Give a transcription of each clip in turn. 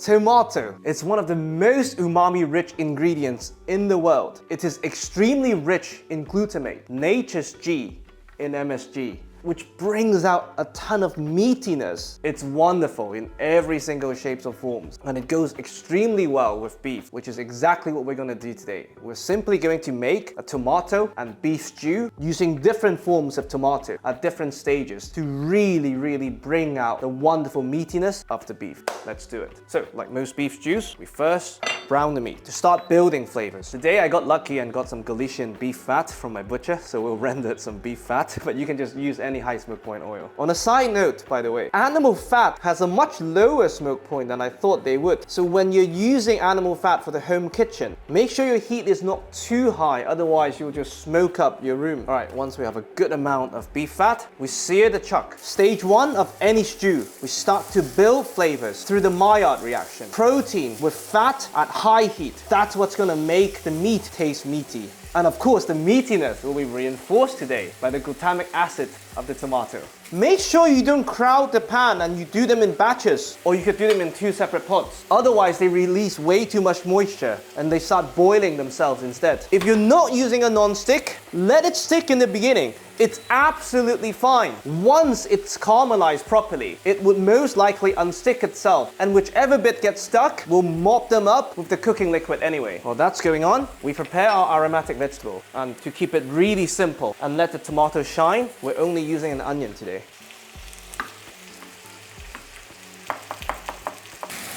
Tomato is one of the most umami-rich ingredients in the world. It is extremely rich in glutamate, nature's G in MSG, which brings out a ton of meatiness. It's wonderful in every single shapes or forms, and it goes extremely well with beef, which is exactly what we're gonna do today. We're simply going to make a tomato and beef stew using different forms of tomato at different stages to really bring out the wonderful meatiness of the beef. Let's do it. So, like most beef stews, we first brown the meat to start building flavors. Today I got lucky and got some Galician beef fat from my butcher, so we'll render some beef fat, but you can just use any high smoke point oil. On a side note, by the way, animal fat has a much lower smoke point than I thought they would. So when you're using animal fat for the home kitchen, make sure your heat is not too high, otherwise you'll just smoke up your room. All right, once we have a good amount of beef fat, we sear the chuck. Stage 1 of any stew, we start to build flavors through the Maillard reaction. Protein with fat at high heat. That's what's gonna make the meat taste meaty. And of course, the meatiness will be reinforced today by the glutamic acid of the tomato. Make sure you don't crowd the pan and you do them in batches, or you could do them in 2 separate pots. Otherwise, they release way too much moisture and they start boiling themselves instead. If you're not using a non-stick, let it stick in the beginning. It's absolutely fine. Once it's caramelized properly, it would most likely unstick itself, and whichever bit gets stuck will mop them up with the cooking liquid anyway. While that's going on, we prepare our aromatic vegetable. And to keep it really simple and let the tomato shine, we're only using an onion today.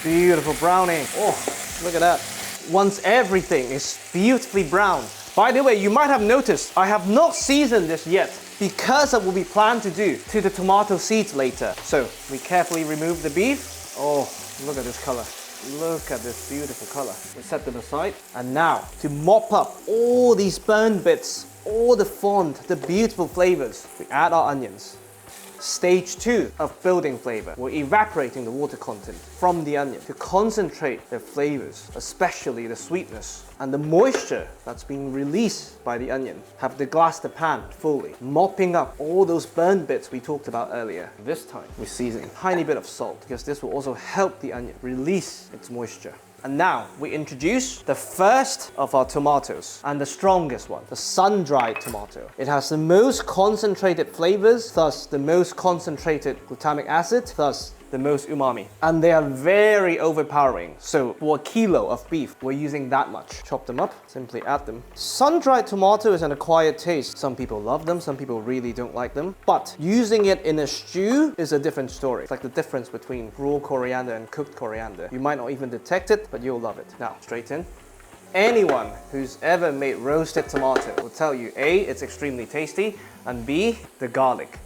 Beautiful browning. Oh, look at that. Once everything is beautifully brown. By the way, you might have noticed I have not seasoned this yet because of what we plan to do to the tomato seeds later. So we carefully remove the beef. Oh, look at this color. Look at this beautiful color. We set them aside. And now to mop up all these burned bits, all the fond, the beautiful flavors, we add our onions. Stage 2 of building flavor. We're evaporating the water content from the onion to concentrate the flavors, especially the sweetness and the moisture that's being released by the onion. Have deglaze the pan fully, mopping up all those burnt bits we talked about earlier. This time, we season a tiny bit of salt because this will also help the onion release its moisture. And now we introduce the first of our tomatoes and the strongest one, the sun-dried tomato. It has the most concentrated flavors, thus the most concentrated glutamic acid, thus the most umami. And they are very overpowering. So for a kilo of beef, we're using that much. Chop them up, simply add them. Sun-dried tomato is an acquired taste. Some people love them, some people really don't like them. But using it in a stew is a different story. It's like the difference between raw coriander and cooked coriander. You might not even detect it, but you'll love it. Now, straight in. Anyone who's ever made roasted tomato will tell you A, it's extremely tasty, and B, the garlic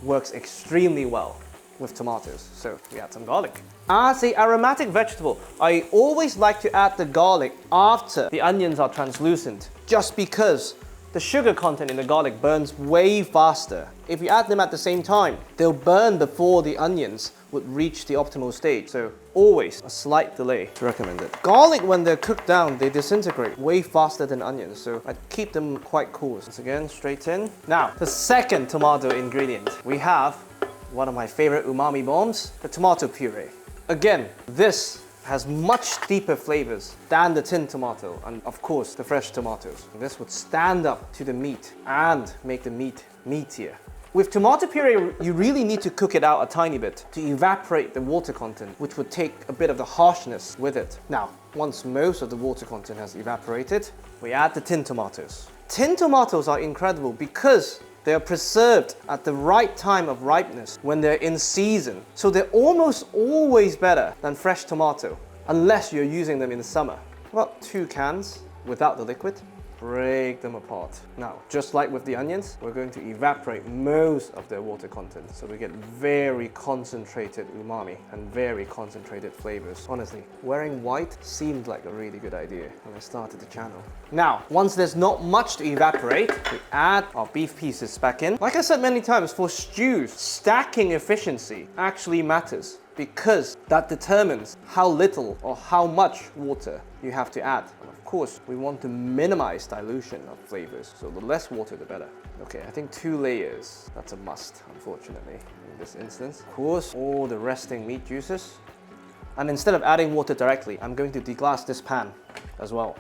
works extremely well with tomatoes. So we add some garlic. As an aromatic vegetable, I always like to add the garlic after the onions are translucent, just because the sugar content in the garlic burns way faster. If you add them at the same time, they'll burn before the onions would reach the optimal stage. So always a slight delay is recommended. Garlic, when they're cooked down, they disintegrate way faster than onions, so I keep them quite cool. Once again, straight in. Now, the second tomato ingredient, we have one of my favorite umami bombs, the tomato puree. Again, this has much deeper flavors than the tin tomato and of course the fresh tomatoes. This would stand up to the meat and make the meat meatier. With tomato puree, you really need to cook it out a tiny bit to evaporate the water content, which would take a bit of the harshness with it. Now, once most of the water content has evaporated, we add the tin tomatoes. Tin tomatoes are incredible because they are preserved at the right time of ripeness when they're in season. So they're almost always better than fresh tomato, unless you're using them in the summer. About 2 cans without the liquid. Break them apart. Now, just like with the onions, we're going to evaporate most of their water content. So we get very concentrated umami and very concentrated flavors. Honestly, wearing white seemed like a really good idea when I started the channel. Now, once there's not much to evaporate, we add our beef pieces back in. Like I said many times, for stews, stacking efficiency actually matters, because that determines how little or how much water you have to add. And of course, we want to minimize dilution of flavors, so the less water the better. Okay, I think 2 layers, that's a must, unfortunately, in this instance. Of course, all the resting meat juices And instead of adding water directly, I'm going to deglaze this pan as well.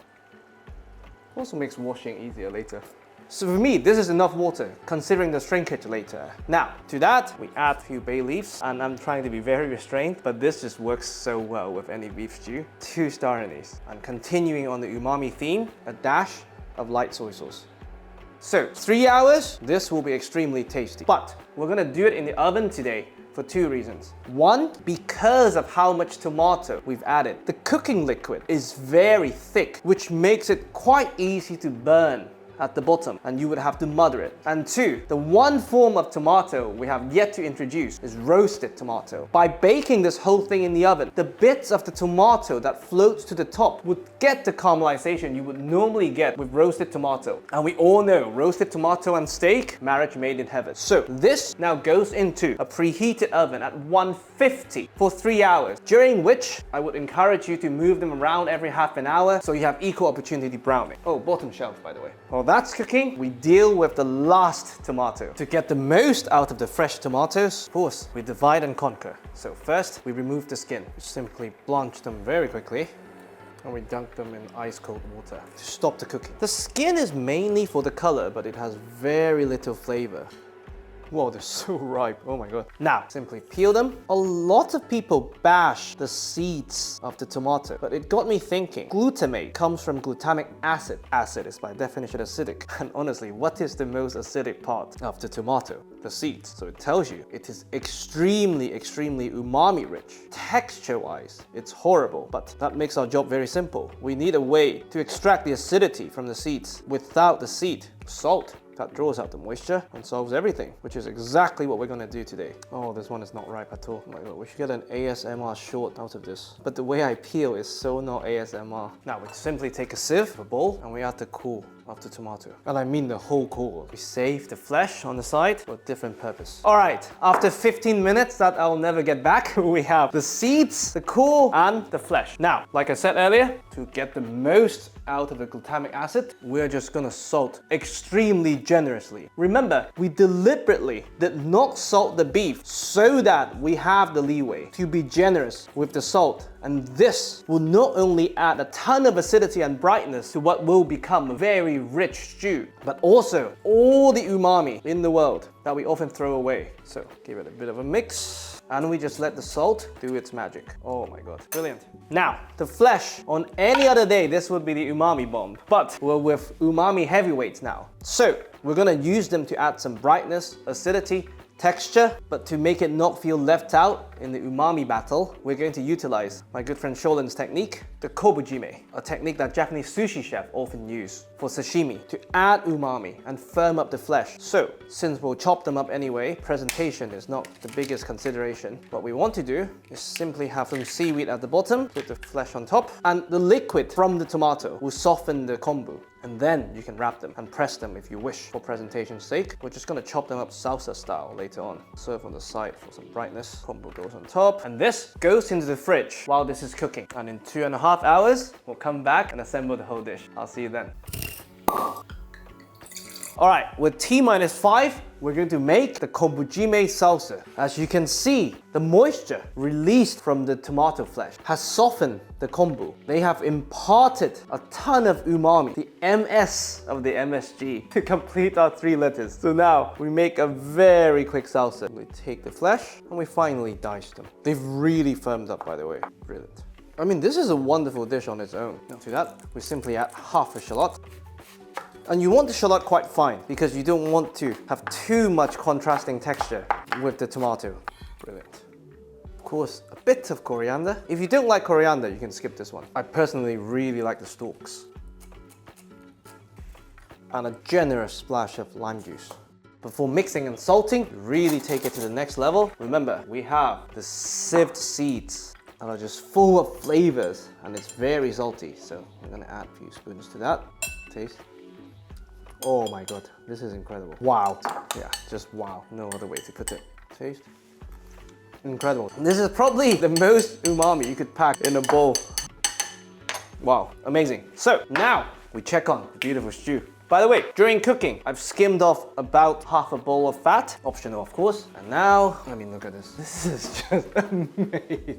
Also makes washing easier later. So for me, this is enough water, considering the shrinkage later. Now, to that, we add a few bay leaves, and I'm trying to be very restrained, but this just works so well with any beef stew. 2-star anise. And continuing on the umami theme, a dash of light soy sauce. So, 3 hours, this will be extremely tasty. But we're gonna do it in the oven today for 2 reasons. One, because of how much tomato we've added. The cooking liquid is very thick, which makes it quite easy to burn at the bottom, and you would have to mother it. And 2, the one form of tomato we have yet to introduce is roasted tomato. By baking this whole thing in the oven, the bits of the tomato that floats to the top would get the caramelization you would normally get with roasted tomato. And we all know roasted tomato and steak, marriage made in heaven. So this now goes into a preheated oven at 150 for 3 hours, during which I would encourage you to move them around every half an hour so you have equal opportunity browning. Oh, bottom shelf, by the way. While that's cooking, we deal with the last tomato. To get the most out of the fresh tomatoes, of course, we divide and conquer. So first, we remove the skin. We simply blanch them very quickly, and we dunk them in ice cold water to stop the cooking. The skin is mainly for the color, but it has very little flavor. Whoa, they're so ripe. Oh my god. Now, simply peel them. A lot of people bash the seeds of the tomato, but it got me thinking. Glutamate comes from glutamic acid. Acid is by definition acidic. And honestly, what is the most acidic part of the tomato? The seeds. So it tells you it is extremely umami rich. Texture-wise, it's horrible, but that makes our job very simple. We need a way to extract the acidity from the seeds without the seed. Salt. That draws out the moisture and solves everything, which is exactly what we're gonna do today. Oh, this one is not ripe at all. Oh my god, we should get an ASMR short out of this. But the way I peel is so not ASMR. Now, we simply take a sieve, a bowl, and we add the core of the tomato. And I mean the whole core. We save the flesh on the side for a different purpose. All right, after 15 minutes that I'll never get back, we have the seeds, the core, and the flesh. Now, like I said earlier, to get the most out of the glutamic acid, we're just gonna salt extremely generously. Remember, we deliberately did not salt the beef so that we have the leeway to be generous with the salt. And this will not only add a ton of acidity and brightness to what will become a very rich stew, but also all the umami in the world that we often throw away. So give it a bit of a mix, and we just let the salt do its magic. Oh my god, brilliant. Now, the flesh, on any other day, this would be the umami bomb, but we're with umami heavyweights now. So we're gonna use them to add some brightness, acidity, texture, but to make it not feel left out in the umami battle, we're going to utilize my good friend Sholin's technique, the kobujime, a technique that Japanese sushi chefs often use for sashimi to add umami and firm up the flesh. So, since we'll chop them up anyway, presentation is not the biggest consideration. What we want to do is simply have some seaweed at the bottom, put the flesh on top, and the liquid from the tomato will soften the kombu. And then you can wrap them and press them if you wish. For presentation's sake, we're just gonna chop them up salsa style later on. Serve on the side for some brightness. Kombu goes on top. And this goes into the fridge while this is cooking. And in 2.5 hours, we'll come back and assemble the whole dish. I'll see you then. All right, with T-5, we're going to make the kobujime salsa. As you can see, the moisture released from the tomato flesh has softened the kombu. They have imparted a ton of umami, the MS of the MSG, to complete our 3 letters. So now we make a very quick salsa. We take the flesh and we finally dice them. They've really firmed up, by the way. Brilliant. I mean, this is a wonderful dish on its own. Now to that, we simply add half a shallot. And you want the shallot quite fine because you don't want to have too much contrasting texture with the tomato. Brilliant. Of course, a bit of coriander. If you don't like coriander, you can skip this one. I personally really like the stalks. And a generous splash of lime juice. Before mixing and salting, really take it to the next level. Remember, we have the sieved seeds that are just full of flavors and it's very salty. So I'm gonna add a few spoons to that. Taste. Oh my god, this is incredible. Wow. Yeah, just wow. No other way to put it. Taste. Incredible. This is probably the most umami you could pack in a bowl. Wow, amazing. So now we check on the beautiful stew. By the way, during cooking, I've skimmed off about half a bowl of fat, optional of course. And now, I mean, look at this. This is just amazing.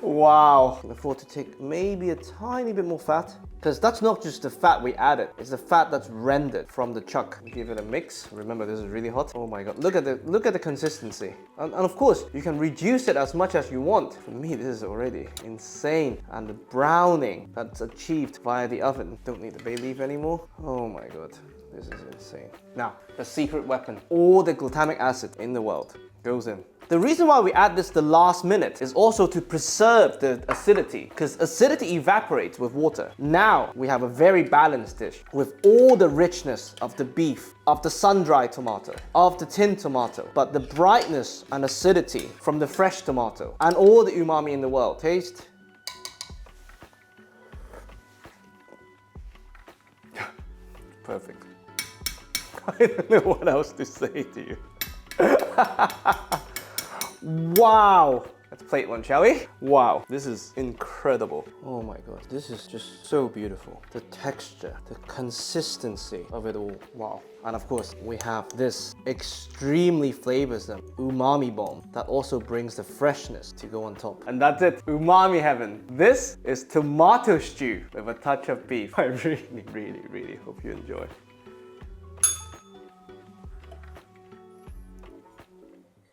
Wow. I can afford to take maybe a tiny bit more fat, because that's not just the fat we added, it's the fat that's rendered from the chuck. Give it a mix. Remember, this is really hot. Oh my god, look at the consistency. And of course, you can reduce it as much as you want. For me, this is already insane. And the browning that's achieved via the oven. Don't need the bay leaf anymore. Oh my god, this is insane. Now, the secret weapon. All the glutamic acid in the world goes in. The reason why we add this the last minute is also to preserve the acidity, because acidity evaporates with water. Now we have a very balanced dish with all the richness of the beef, of the sun-dried tomato, of the tinned tomato, but the brightness and acidity from the fresh tomato, and all the umami in the world. Taste. Perfect. I don't know what else to say to you. Wow! Let's plate one, shall we? Wow, this is incredible. Oh my god, this is just so beautiful. The texture, the consistency of it all. Wow. And of course, we have this extremely flavorsome umami bomb that also brings the freshness to go on top. And that's it, umami heaven. This is tomato stew with a touch of beef. I really, really, really hope you enjoy.